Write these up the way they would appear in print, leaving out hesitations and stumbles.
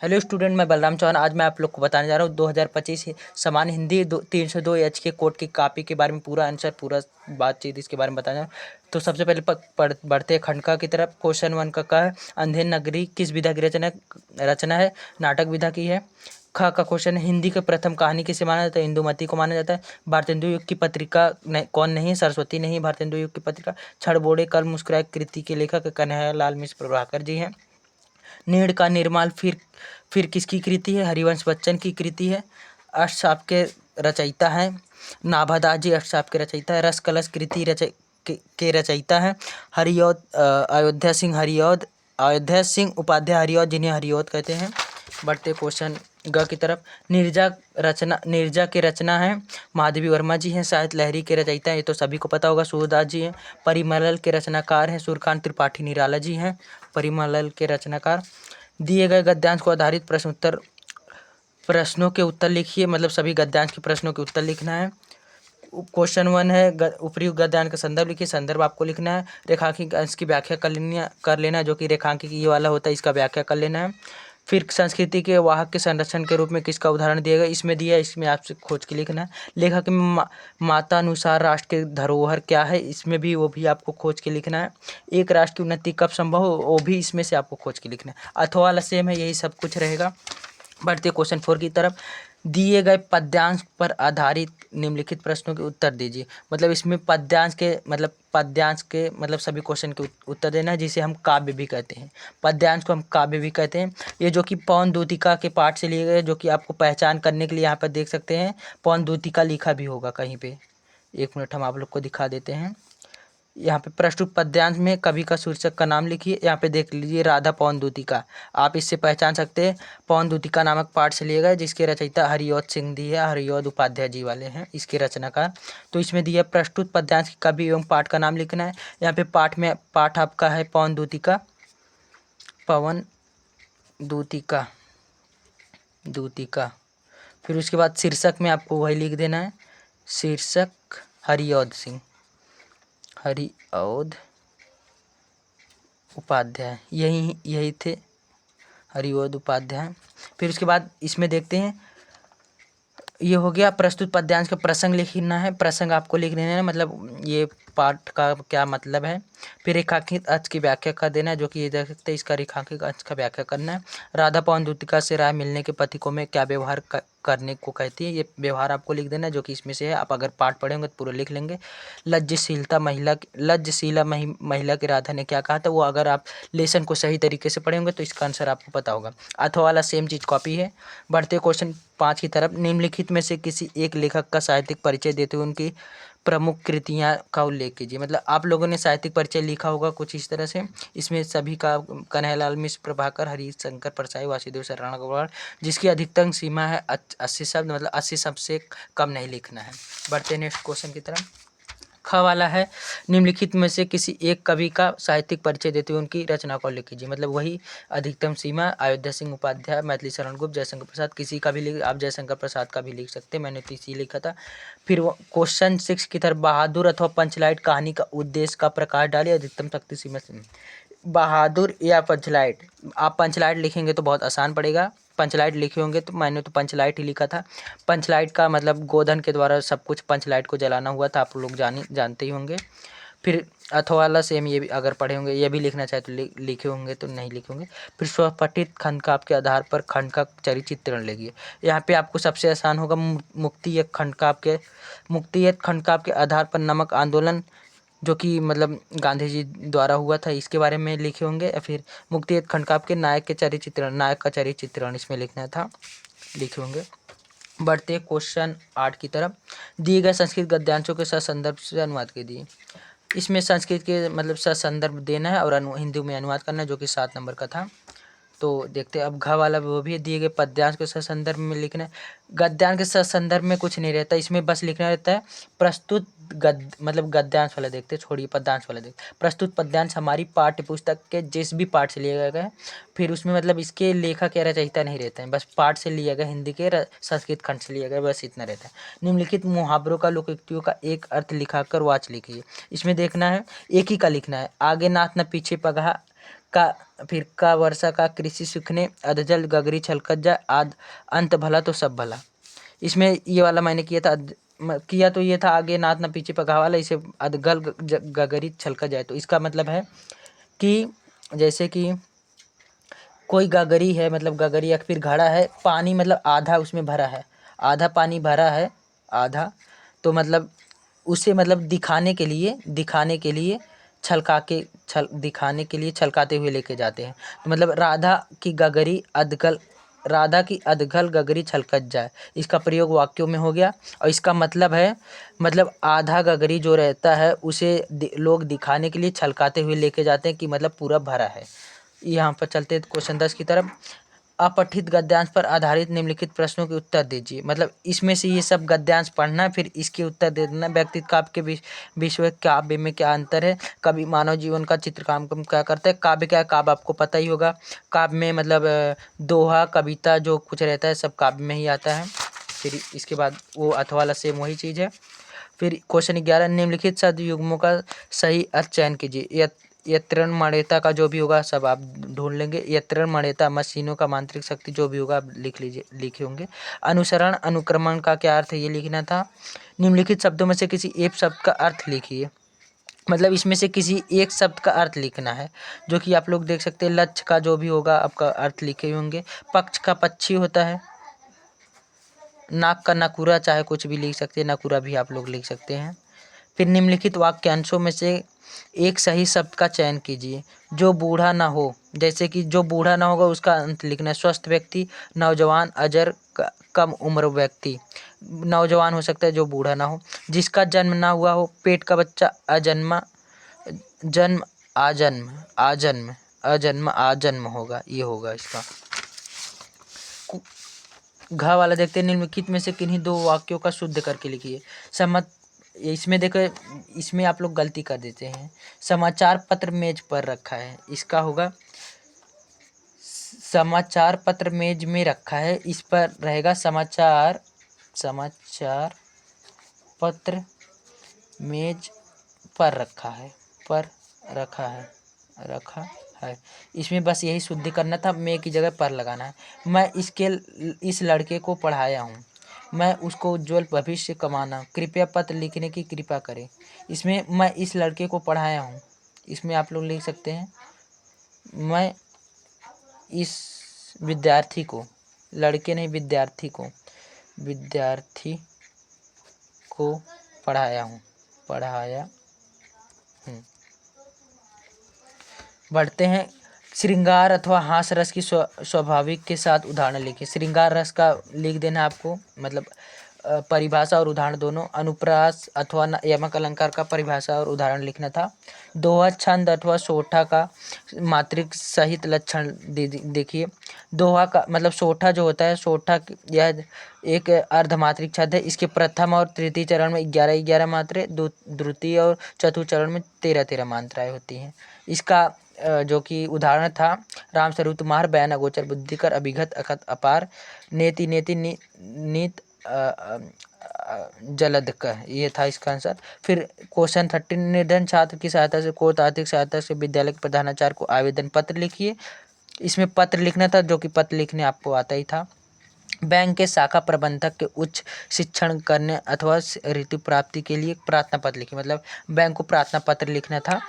Hello student, मैं बलराम चौहान। आज मैं आप लोग को बताने जा रहा हूँ 2025 सामान्य हिंदी 302 एच के कोड की कॉपी के बारे में। पूरा आंसर, पूरा बातचीत इसके बारे में बताना है। तो सबसे पहले बढ़ते हैं खंडका की तरफ। क्वेश्चन 1 का है, अंधेर नगरी किस विधा की रचना है? नाटक विधा की है। ख का क्वेश्चन है, हिंदी के प्रथम कहानी किसे माना जाता है? इंदुमती को माना जाता है। भारतेंदु युग की पत्रिका कौन नहीं? सरस्वती नहीं, भारतेंदु युग की पत्रिका। क्षण बोले कल मुस्कुराए कृति के लेखक कन्हैयालाल मिश्र प्रभाकर जी हैं। नीड़ का निर्माल फिर किसकी कृति है? हरिवंश बच्चन की कृति है। अष्टशाप के रचयिता हैं नाभादास जी, अष्टशाप के रचयिता है। रस कलश कृति के रचयिता हैं अयोध्या सिंह उपाध्याय हरिऔध, जिन्हें हरिऔध कहते हैं। बढ़ते क्वेश्चन ग की तरफ। नीरजा के रचना है माधवी वर्मा जी हैं। साहित्य लहरी के रचयिता हैं, ये तो सभी को पता होगा, सूरदास जी हैं। परिमलल के रचनाकार हैं सूर्यकांत त्रिपाठी निराला जी हैं। परिमलल के रचनाकार। दिए गए गद्यांश को आधारित प्रश्नों के उत्तर लिखिए, मतलब सभी गद्यांश के प्रश्नों के उत्तर लिखना है। क्वेश्चन 1 है, उपयुक्त गद्यांश का संदर्भ लिखिए। संदर्भ आपको लिखना है। रेखांकित अंश की व्याख्या कर लेना, जो कि रेखांकित ये वाला होता है, इसका व्याख्या कर लेना है। फिर संस्कृति के वाहक के संरक्षण के रूप में किसका उदाहरण दिया गया? इसमें दिया है, इसमें आपसे खोज के लिखना है। लेखक में मातानुसार राष्ट्र के धरोहर क्या है? इसमें भी वो भी आपको खोज के लिखना है। एक राष्ट्र की उन्नति कब संभव हो? वो भी इसमें से आपको खोज के लिखना है। अथवा वाला सेम है, यही सब कुछ रहेगा। बढ़ते क्वेश्चन 4 की तरफ। दिए गए पद्यांश पर आधारित निम्नलिखित प्रश्नों के उत्तर दीजिए। मतलब इसमें पद्यांश के मतलब सभी क्वेश्चन के उत्तर देना है, जिसे हम काव्य भी कहते हैं। पद्यांश को हम काव्य भी कहते हैं। ये जो कि पवन दूतिका के पाठ से लिए गए, जो कि आपको पहचान करने के लिए यहाँ पर देख सकते हैं, पवन दूतिका लिखा भी होगा कहीं पे। 1 मिनट हम आप लोग को दिखा देते हैं। यहाँ पे प्रस्तुत पद्यांश में कवि का शीर्षक का नाम लिखिए। यहाँ पे देख लीजिए, राधा पवन दूतिका। आप इससे पहचान सकते हैं, पवन दूतिका नामक पाठ से लिए गए, जिसके रचयिता हरिऔध सिंह जी है। हरिऔध उपाध्याय जी वाले हैं इसके रचनाकार। तो इसमें दिया प्रस्तुत पद्यांश की कवि एवं पाठ का नाम लिखना है। यहाँ पे पाठ आपका है पवन दूतिका। फिर उसके बाद शीर्षक में आपको वही लिख देना है, शीर्षक हरिऔध उपाध्याय, यही थे, हरिऔध उपाध्याय। फिर उसके बाद इसमें देखते हैं, ये हो गया प्रस्तुत पद्यांश का प्रसंग लिखना है। प्रसंग आपको लिख देना है, मतलब ये पाठ का क्या मतलब है। फिर रेखांकित अंश की व्याख्या कर देना है, जो कि ये देख सकते हैं, इसका रेखांकित अंश का व्याख्या करना है। राधा पवन दूतिका से राय मिलने के पथिकों में क्या व्यवहार करने को कहती है? ये व्यवहार आपको लिख देना है, जो कि इसमें से है। आप अगर पाठ पढ़ेंगे तो पूरा लिख लेंगे। लज्जशीला महिला की राधा ने क्या कहा था? वो अगर आप लेसन को सही तरीके से पढ़ेंगे तो इसका आंसर आपको पता होगा। अथवा वाला सेम चीज़ कॉपी है। बढ़ते क्वेश्चन 5 की तरफ। निम्नलिखित में से किसी एक लेखक का साहित्यिक परिचय देते हुए उनकी प्रमुख कृतियाँ का उल्लेख कीजिए। मतलब आप लोगों ने साहित्यिक परिचय लिखा होगा कुछ इस तरह से। इसमें सभी का कन्हैयालाल मिश्र, प्रभाकर, हरिशंकर परसाई, वासुदेव शरण गौड़, जिसकी अधिकतम सीमा है 80 शब्द, मतलब 80 शब्द से कम नहीं लिखना है। बढ़ते नेक्स्ट क्वेश्चन की तरफ। ख वाला है, निम्नलिखित में से किसी एक कवि का साहित्यिक परिचय देते हुए उनकी रचना को लिख कीजिए। मतलब वही अधिकतम सीमा, अयोध्या सिंह उपाध्याय, मैथिली शरण गुप्त, जयशंकर प्रसाद, किसी का भी लिख, आप जयशंकर प्रसाद का भी लिख सकते हैं, मैंने तो इसी लिखा था। फिर क्वेश्चन 6 की तरफ। बहादुर अथवा पंचलाइट कहानी का उद्देश्य का प्रकाश डालिए। अधिकतम शक्ति सीमा से बहादुर या पंचलाइट। आप पंचलाइट लिखेंगे तो बहुत आसान पड़ेगा। पंचलाइट लिखे होंगे तो मैंने तो पंचलाइट ही लिखा था। पंचलाइट का मतलब गोधन के द्वारा सब कुछ पंचलाइट को जलाना हुआ था, आप लोग जानते ही होंगे। फिर अथवा वाला सेम, ये भी अगर पढ़े होंगे, ये भी लिखना चाहे तो लिखे होंगे, तो नहीं लिखे होंगे। फिर स्वपठित खंडकाव्य के आधार पर खंड का चरित्र चित्रण लिखिए। यहाँ पे आपको सबसे आसान होगा, मुक्ति खंडकाव्य के आधार पर नमक आंदोलन, जो कि मतलब गांधी जी द्वारा हुआ था, इसके बारे में लिखे होंगे। या फिर मुक्ति खंडकाव्य के नायक का चरित्र चित्रण इसमें लिखना था, लिखे होंगे। बढ़ते क्वेश्चन 8 की तरफ। दिए गए संस्कृत गद्यांशों के साथ संदर्भ से अनुवाद कीजिए। इसमें संस्कृत के मतलब साथ संदर्भ देना है और हिंदी में अनुवाद करना है, जो कि 7 नंबर का था। तो देखते हैं अब घ वाला, वो भी दिए गए पद्यांश के साथ संदर्भ में लिखना है। गद्यांश के साथ संदर्भ में कुछ नहीं रहता, इसमें बस लिखना रहता है प्रस्तुत मतलब गद्यांश वाला देखते, छोड़िए पद्यांश वाला देखते। प्रस्तुत पद्यांश हमारी पाठ्य पुस्तक के जिस भी पाठ से लिया गया है, फिर उसमें मतलब इसके लेखक या रचयिता नहीं रहते हैं, बस पाठ से लिया गया, हिंदी के संस्कृत खंड से लिया गया, बस इतना रहता है। निम्नलिखित मुहावरों का लोकोक्तियों का एक अर्थ लिखाकर वाच लिखिए। इसमें देखना है, एक ही का लिखना है। आगे नाथ न पीछे पगहा का फिर का वर्षा का कृषि सूखने, अधजल गगरी छलकत जाए, आद अंत भला तो सब भला। इसमें ये वाला मैंने किया था, किया तो ये था आगे नाथ ना पीछे पका वाला, इसे अधगल गगरी छलकत जाए। तो इसका मतलब है कि जैसे कि कोई गगरी है, मतलब गगरी या फिर घड़ा है, पानी मतलब आधा उसमें भरा है, आधा पानी भरा है, आधा, तो मतलब उसे मतलब दिखाने के लिए दिखाने के लिए छलकाते हुए लेके जाते हैं। तो मतलब राधा की अधगल गगरी छलकत जाए, इसका प्रयोग वाक्यों में हो गया। और इसका मतलब है, मतलब आधा गगरी जो रहता है उसे लोग दिखाने के लिए छलकाते हुए लेके जाते हैं कि मतलब पूरा भरा है। यहाँ पर चलते हैं क्वेश्चन 10 की तरफ। अपठित गद्यांश पर आधारित निम्नलिखित प्रश्नों के उत्तर दीजिए। मतलब इसमें से ये सब गद्यांश पढ़ना, फिर इसके उत्तर दे देना। व्यक्तित्व काव्य के विश्व काव्य में क्या अंतर है, कवि मानव जीवन का चित्रकाम क्या करता है, काव्य क्या है, काव्य आपको पता ही होगा। काव्य में मतलब दोहा, कविता जो कुछ रहता है सब काव्य में ही आता है। फिर इसके बाद वो अथवा वाला सेम वही चीज़ है। फिर क्वेश्चन 11, निम्नलिखित सदयुग्मों का सही अर्थ चयन कीजिए। यत्रण मणेता का जो भी होगा सब आप ढूंढ लेंगे। यत्रण मणेता मशीनों का मांत्रिक शक्ति, जो भी होगा आप लिख लीजिए, लिखे होंगे। अनुसरण अनुक्रमण का क्या अर्थ है ये लिखना था। निम्नलिखित शब्दों में से किसी एक शब्द का अर्थ लिखिए। मतलब इसमें से किसी एक शब्द का अर्थ लिखना है, जो कि आप लोग देख सकते हैं। लक्ष्य का जो भी होगा आपका अर्थ लिखे होंगे। पक्ष का पक्षी होता है। नाक का नकुरा, चाहे कुछ भी लिख सकते हैं, नकुरा भी आप लोग लिख सकते हैं। फिर निम्नलिखित वाक्यांशों में से एक सही शब्द का चयन कीजिए। जो बूढ़ा ना हो, जैसे कि जो बूढ़ा ना होगा उसका अंत लिखना है। स्वस्थ व्यक्ति, नौजवान, अजर, कम उम्र व्यक्ति। नौजवान हो सकता है जो बूढ़ा ना हो। जिसका जन्म ना हुआ हो, पेट का बच्चा, अजन्मा, जन्म, आजन्म, आजन्म, अजन्म, आजन्म होगा, ये होगा इसका। घ वाला देखते हैं। निम्नलिखित में से किन्हीं दो वाक्यों का शुद्ध करके लिखिए। सम्मत, इसमें देखो, इसमें आप लोग गलती कर देते हैं। समाचार पत्र मेज पर रखा है, इसका होगा समाचार पत्र मेज में रखा है, इस पर रहेगा समाचार पत्र मेज पर रखा है, रखा है। इसमें बस यही शुद्धि करना था, मैं की जगह पर लगाना है। मैं इस लड़के को पढ़ाया हूँ, मैं उसको उज्जवल भविष्य कमाना, कृपया पत्र लिखने की कृपा करें। इसमें मैं इस लड़के को पढ़ाया हूँ, इसमें आप लोग लिख सकते हैं मैं इस विद्यार्थी को, लड़के नहीं विद्यार्थी को पढ़ाया हूँ। बढ़ते हैं। श्रृंगार अथवा हास रस की स्वाभाविक के साथ उदाहरण लिखिए। श्रृंगार रस का लिख देना आपको, मतलब परिभाषा और उदाहरण दोनों। अनुप्रास अथवा यमक अलंकार का परिभाषा और उदाहरण लिखना था। दोहा, छंद अथवा सोठा का मात्रिक सहित लक्षण देखिए। दोहा का मतलब सोठा जो होता है, सोठा यह एक अर्धमात्रिक छंद है। इसके प्रथम और तृतीय चरण में 11 मात्रे, द्वितीय और चतुर्थ चरण में 13 मात्राएं होती हैं। इसका जो कि उदाहरण था, राम स्वरूप तुम्हार, बयान अगोचर बुद्धिकर, अभिगत अखत अपार, नेति नेति नीत जलद का, ये था इसका आंसर। फिर क्वेश्चन 13, निर्धन छात्र की सहायता से कोर्ट आर्थिक सहायता से विद्यालय के प्रधानाचार्य को आवेदन पत्र लिखिए। इसमें पत्र लिखना था, जो कि पत्र लिखने आपको आता ही था। बैंक के शाखा प्रबंधक के उच्च शिक्षण करने अथवा ऋतु प्राप्ति के लिए प्रार्थना पत्र लिखिए। मतलब बैंक को प्रार्थना पत्र लिखना था।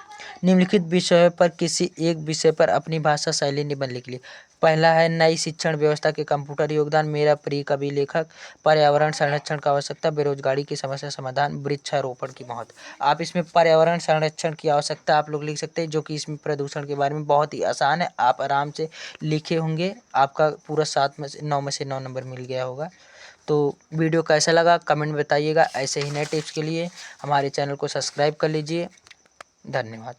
निम्नलिखित विषयों पर किसी एक विषय पर अपनी भाषा शैली निबंध लिख ली। पहला है नई शिक्षण व्यवस्था के कंप्यूटर योगदान, मेरा प्रिय कवि लेखक, पर्यावरण संरक्षण का आवश्यकता, बेरोजगारी की समस्या समाधान, वृक्षारोपण की महत्व। आप इसमें पर्यावरण संरक्षण की आवश्यकता आप लोग लिख सकते हैं, जो कि इसमें प्रदूषण के बारे में बहुत ही आसान है, आप आराम से लिखे होंगे। आपका पूरा 9 में से 9 नंबर मिल गया होगा। तो वीडियो कैसा लगा कमेंट बताइएगा। ऐसे ही नए टिप्स के लिए हमारे चैनल को सब्सक्राइब कर लीजिए। धन्यवाद।